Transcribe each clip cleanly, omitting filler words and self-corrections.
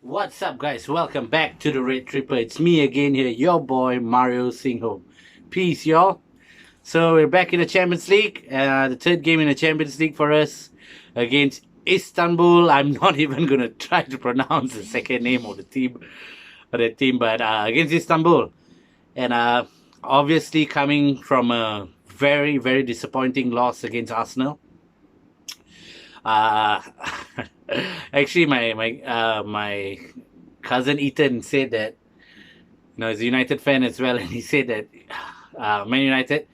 What's up, guys? Welcome back to the Red Tripper. It's me again here, your boy Mario Singho. Peace, y'all. So we're back in the Champions League. The third game in the Champions League for us against Istanbul. I'm not even gonna try to pronounce the second name of the team, but against Istanbul, and obviously coming from a very very disappointing loss against Arsenal. Uh, Actually, my cousin Ethan said that, he's a United fan as well, and he said that Man United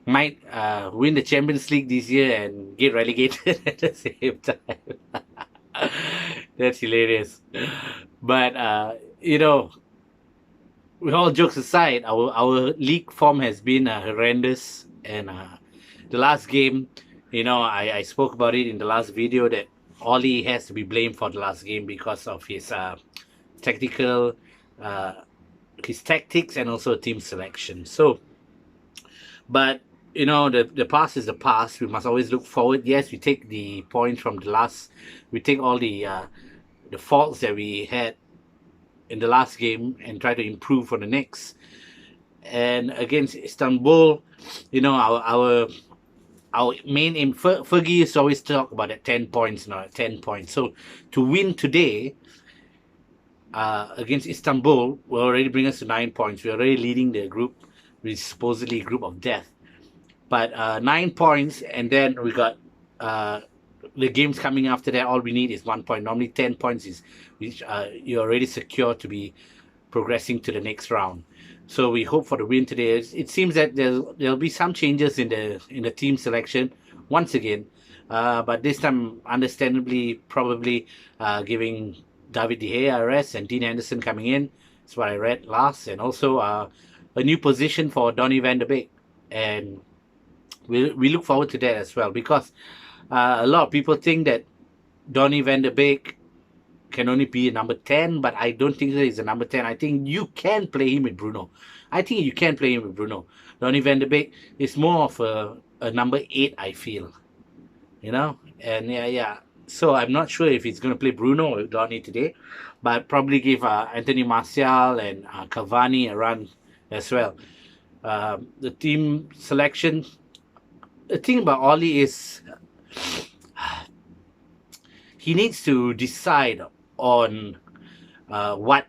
might win the Champions League this year and get relegated at the same time. That's hilarious. But with all jokes aside, our league form has been horrendous, and the last game, I spoke about it in the last video that Ollie has to be blamed for the last game because of his tactical, uh, his tactics, and also team selection. So, but the past is the past. We must always look forward. Yes, we take the points from the last. We take all the faults that we had in the last game and try to improve for the next. And against Istanbul, our main aim. Fergie used to always talk about that 10 points, 10 points. So to win today against Istanbul will already bring us to 9 points. We're already leading the group, which is supposedly a group of death. But 9 points, and then we got the games coming after that. All we need is 1 point. Normally 10 points is which you're already secure to be progressing to the next round. So we hope for the win today. It seems that there'll be some changes in the team selection once again, but this time, understandably, probably giving David De Gea a rest and Dean Henderson coming in. That's what I read last, and also a new position for Donny van der Beek, and we look forward to that as well, because a lot of people think that Donny van der Beek can only be a number 10, but I don't think that he's a number 10. I think you can play him with Bruno. I think you can play him with Bruno. Donny van der Beek is more of a number 8, I feel. And yeah. So I'm not sure if he's going to play Bruno or Donny today, but probably give Anthony Martial and Cavani a run as well. The team selection, the thing about Ollie is he needs to decide on what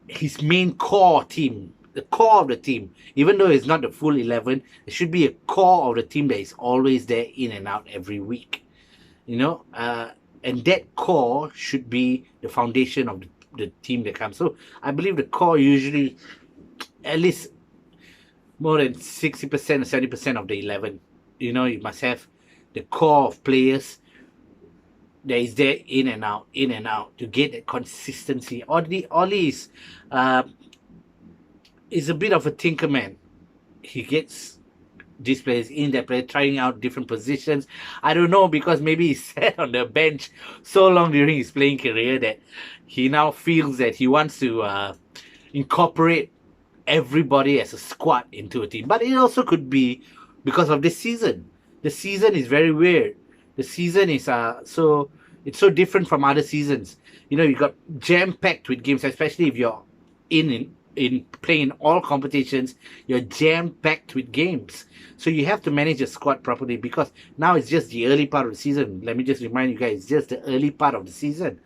his main core team, the core of the team, even though it's not the full 11, it should be a core of the team that is always there in and out every week, and that core should be the foundation of the team that comes. So I believe the core usually at least more than 60% or 70% of the 11. You must have the core of players that is there in and out to get that consistency. Ollie is a bit of a tinker man. He gets these players in, that player trying out different positions. I don't know, because maybe he sat on the bench so long during his playing career that he now feels that he wants to incorporate everybody as a squad into a team. But it also could be because of this season. The season is very weird. The season is it's so different from other seasons. You got jam-packed with games, especially if you're in playing all competitions. You're jam-packed with games. So you have to manage a squad properly, because now it's just the early part of the season. Let me just remind you guys, it's just the early part of the season.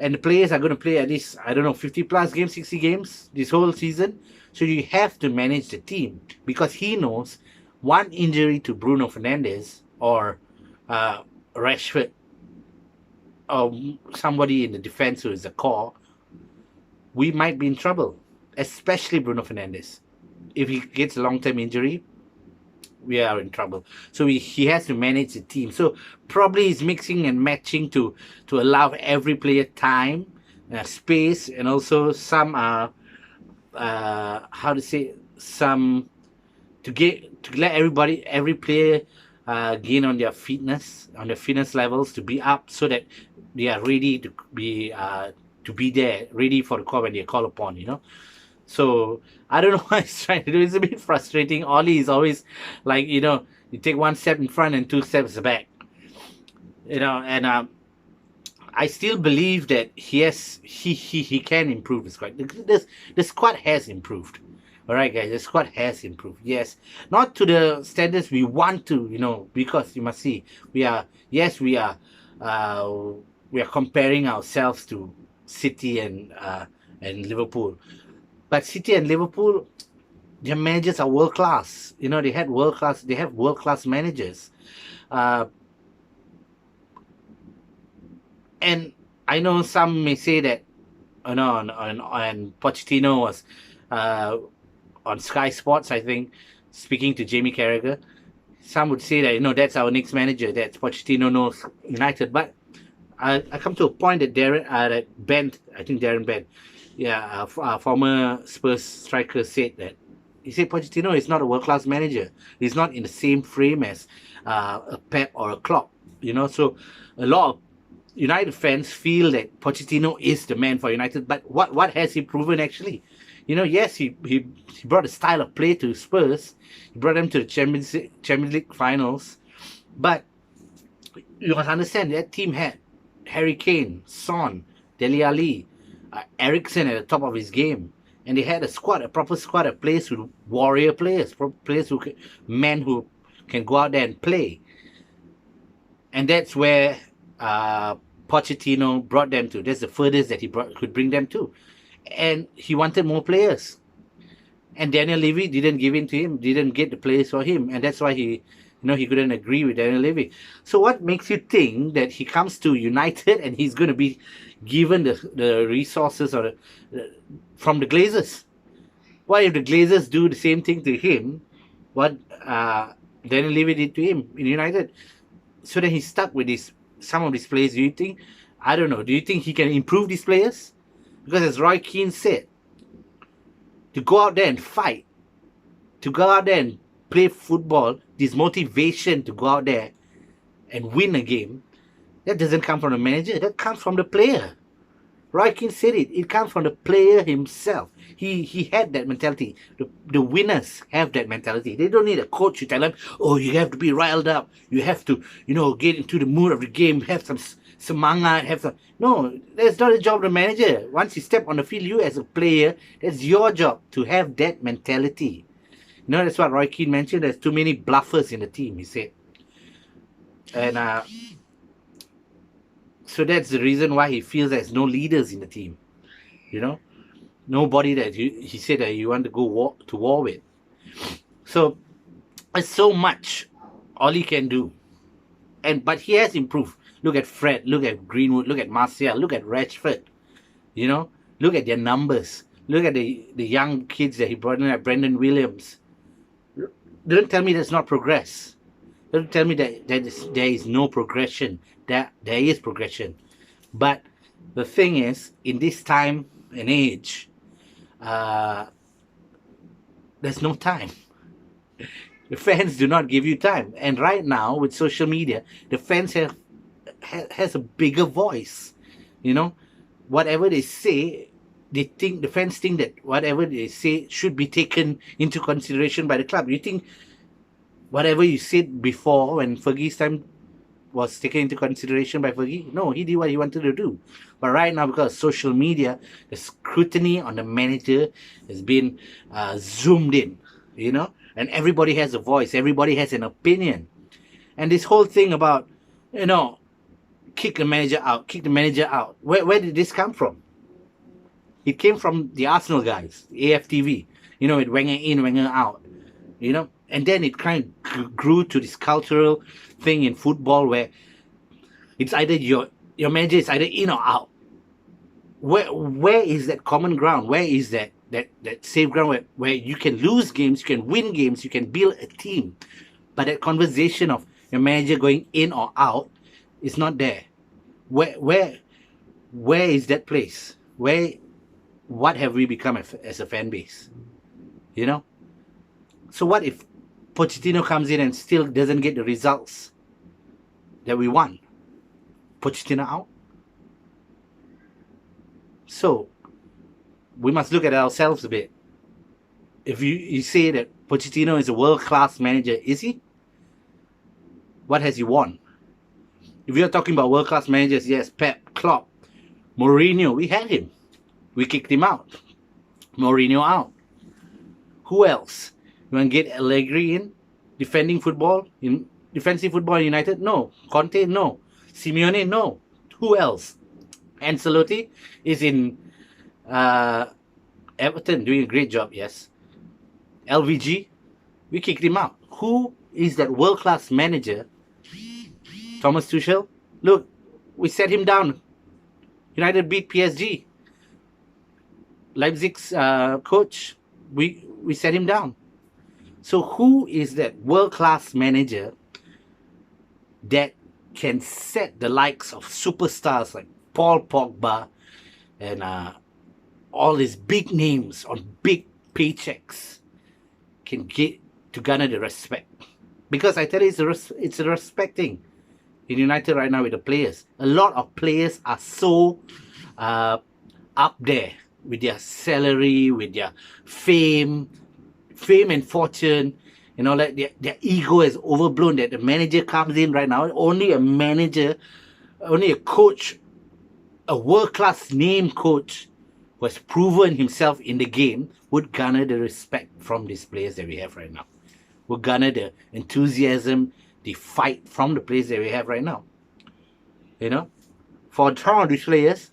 And the players are going to play at least, 50 plus games, 60 games this whole season. So you have to manage the team, because he knows one injury to Bruno Fernandes or Rashford or somebody in the defense who is the core, we might be in trouble, especially Bruno Fernandes. If he gets a long-term injury, we are in trouble. So he has to manage the team. So probably he's mixing and matching to allow every player time, space, and also some to let every player gain on their fitness levels, to be up, so that they are ready to be there, ready for the call when they call upon. So I don't know what he's trying to do. It's a bit frustrating. Ollie is always like, you take one step in front and two steps back. And I still believe that he can improve the squad. The squad has improved. All right, guys, the squad has improved. Yes, not to the standards we want to, because you must see uh, we are comparing ourselves to City and Liverpool, but City and Liverpool, their managers are world class. They have world class managers. Uh, and I know some may say that, on Pochettino was uh, on Sky Sports, I think, speaking to Jamie Carragher. Some would say that, that's our next manager, that Pochettino knows United. But I come to a point that Darren Bent, former Spurs striker, said that he said Pochettino is not a world class manager. He's not in the same frame as a Pep or a Klopp. So a lot of United fans feel that Pochettino is the man for United. But what has he proven actually? Yes, he brought a style of play to Spurs. He brought them to the Champions League finals. But you must understand that team had Harry Kane, Son, Dele Alli, Eriksen at the top of his game. And they had a proper squad of players, with warrior players, players men who can go out there and play. And that's where Pochettino brought them to. That's the furthest that he could bring them to. And he wanted more players. And Daniel Levy didn't give in to him, didn't get the players for him. And that's why he couldn't agree with Daniel Levy. So what makes you think that he comes to United and he's going to be given the resources from the Glazers? What if the Glazers do the same thing to him, what Daniel Levy did to him in United? So then he's stuck with some of these players. Do you think he can improve these players? Because as Roy Keane said, to go out there and fight, to go out there and play football, this motivation to go out there and win a game, that doesn't come from the manager, that comes from the player. Roy Keane said it comes from the player himself. He had that mentality. The winners have that mentality. They don't need a coach to tell them, oh, you have to be riled up, you have to, get into the mood of the game, have some semangat, no, that's not the job of the manager. Once you step on the field, you as a player, that's your job to have that mentality. That's what Roy Keane mentioned. There's too many bluffers in the team, he said. And so that's the reason why he feels there's no leaders in the team. Nobody that he said that you want to go to war with. So there's so much all he can do. But he has improved. Look at Fred, look at Greenwood, look at Martial, look at Rashford. Look at their numbers. Look at the young kids that he brought in, like Brendan Williams. Don't tell me there's not progress. Don't tell me that there is no progression. There is progression. But the thing is, in this time and age, there's no time. The fans do not give you time. And right now, with social media, the fans has a bigger voice. Whatever they say, the fans think that whatever they say should be taken into consideration by the club. You think whatever you said before, when Fergie's time was taken into consideration by Fergie? No, he did what he wanted to do. But right now, because of social media, the scrutiny on the manager has been zoomed in, and everybody has a voice, everybody has an opinion. And this whole thing about, kick the manager out. Where did this come from? It came from the Arsenal guys, AFTV, with Wenger in, Wenger out, and then it kind of grew to this cultural thing in football where it's either your manager is either in or out. Where is that common ground? Where is that safe ground where you can lose games, you can win games, you can build a team, but that conversation of your manager going in or out is not there. Where is that place? What have we become as a fan base? So what if Pochettino comes in and still doesn't get the results that we want? Pochettino out? So we must look at ourselves a bit. If you say that Pochettino is a world-class manager, is he? What has he won? If we are talking about world-class managers, yes, Pep, Klopp, Mourinho, we had him. We kicked him out. Mourinho out. Who else? You want to get Allegri in? Defensive football in United? No. Conte? No. Simeone? No. Who else? Ancelotti is in Everton doing a great job, yes. LVG, we kicked him out. Who is that world-class manager? Thomas Tuchel? Look, we set him down. United beat PSG. Leipzig's coach, we set him down. So who is that world-class manager that can set the likes of superstars like Paul Pogba and all these big names on big paychecks can get to garner the respect? Because I tell you, it's a respecting in United right now with the players. A lot of players are so up there with their salary, with their fame and fortune, and all that. Their ego is overblown that the manager comes in right now. Only a manager, only a coach, a world-class name coach who has proven himself in the game would garner the respect from these players that we have right now. Would garner the enthusiasm, the fight from the players that we have right now. You know, for some of these players,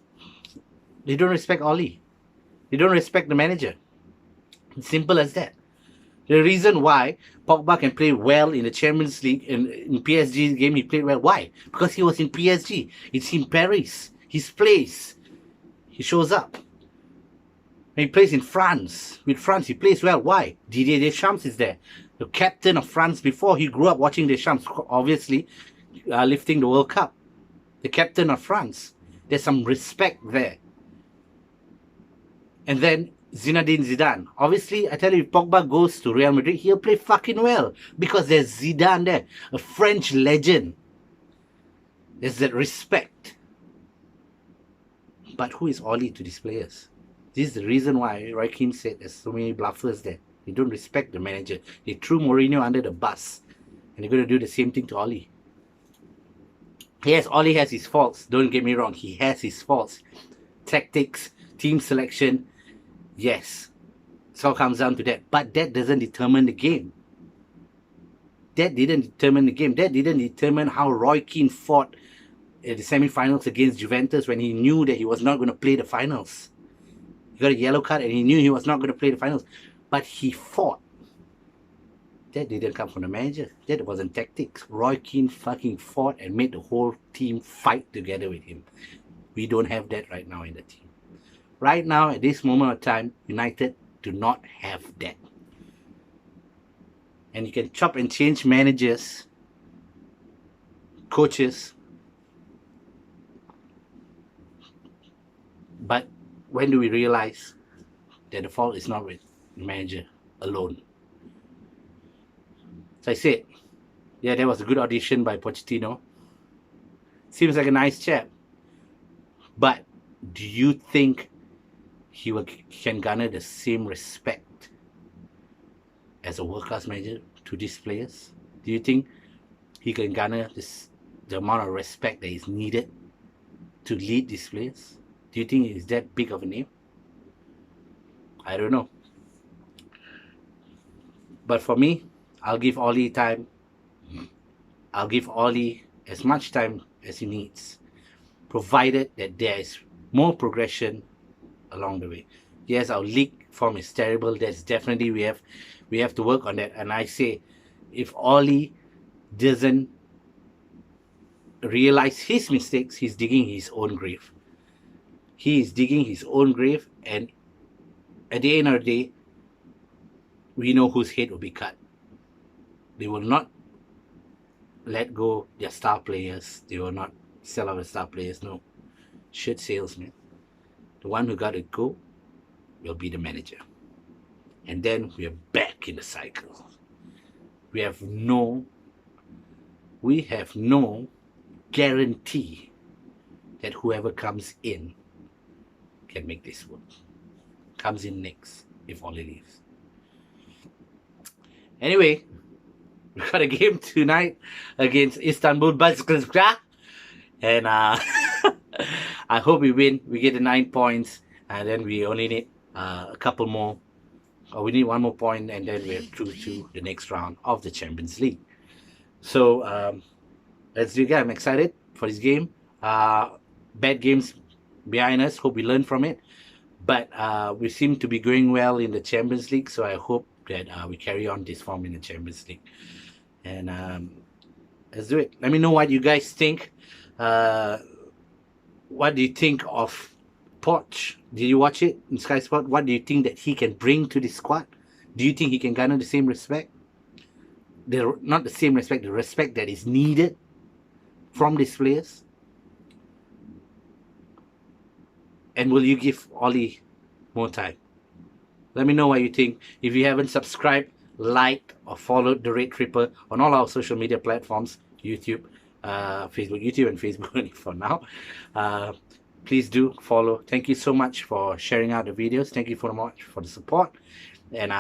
they don't respect Oli. They don't respect the manager. It's simple as that. The reason why Pogba can play well in the Champions League, in PSG's game, he played well. Why? Because he was in PSG. It's in Paris. His place. He shows up. When he plays in France, with France, he plays well. Why? Didier Deschamps is there. The captain of France before. He grew up watching Deschamps, obviously, lifting the World Cup. The captain of France. There's some respect there. And then Zinedine Zidane. Obviously, I tell you, if Pogba goes to Real Madrid, he'll play fucking well. Because there's Zidane there. A French legend. There's that respect. But who is Oli to these players? This is the reason why Roy Keane said there's so many bluffers there. They don't respect the manager. They threw Mourinho under the bus. And they're going to do the same thing to Oli. Yes, Oli has his faults. Don't get me wrong. He has his faults. Tactics, team selection. Yes. It all comes down to that. But that doesn't determine the game. That didn't determine the game. That didn't determine how Roy Keane fought at the semi-finals against Juventus when he knew that he was not going to play the finals. He got a yellow card and he knew he was not going to play the finals. But he fought. That didn't come from the manager. That wasn't tactics. Roy Keane fucking fought and made the whole team fight together with him. We don't have that right now in the team. Right now, at this moment of time, United do not have that. And you can chop and change managers, coaches. But when do we realize that the fault is not with the manager alone? So I said, yeah, that was a good audition by Pochettino. Seems like a nice chap. But do you think he can garner the same respect as a world-class manager to these players? Do you think he can garner the amount of respect that is needed to lead these players? Do you think he's that big of a name? I don't know. But for me, I'll give Oli time. I'll give Oli as much time as he needs, provided that there is more progression along the way. Yes, our league form is terrible. That's definitely we have to work on that. And I say, if Oli doesn't realize his mistakes, he's digging his own grave. He is digging his own grave, and at the end of the day, we know whose head will be cut. They will not let go their star players. They will not sell out the star players. No. Shirt salesman. The one who got to go will be the manager. And then we are back in the cycle. We have no guarantee that whoever comes in can make this work. Comes in next if Oli leaves. Anyway, we got a game tonight against Istanbul Başakşehir. And I hope we win. We get the 9 points, and then we only need a couple more. Or we need one more point, and then we're through to the next round of the Champions League. So let's do it. I'm excited for this game. Bad games behind us. Hope we learn from it. But we seem to be going well in the Champions League, so I hope that we carry on this form in the Champions League. And let's do it. Let me know what you guys think. What do you think of Poch? Did you watch it in Sky Sport? What do you think that he can bring to the squad? Do you think he can garner the same respect? Not the same respect, the respect that is needed from these players? And will you give OLE more time? Let me know what you think. If you haven't subscribed, liked, or followed the Red Tripper on all our social media platforms, YouTube, YouTube and Facebook only for now. Please do follow. Thank you so much for sharing out the videos. Thank you so much for the support. And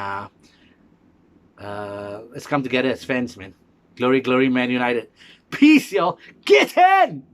let's come together as fans, man. Glory, glory, Man United. Peace, y'all. Get in!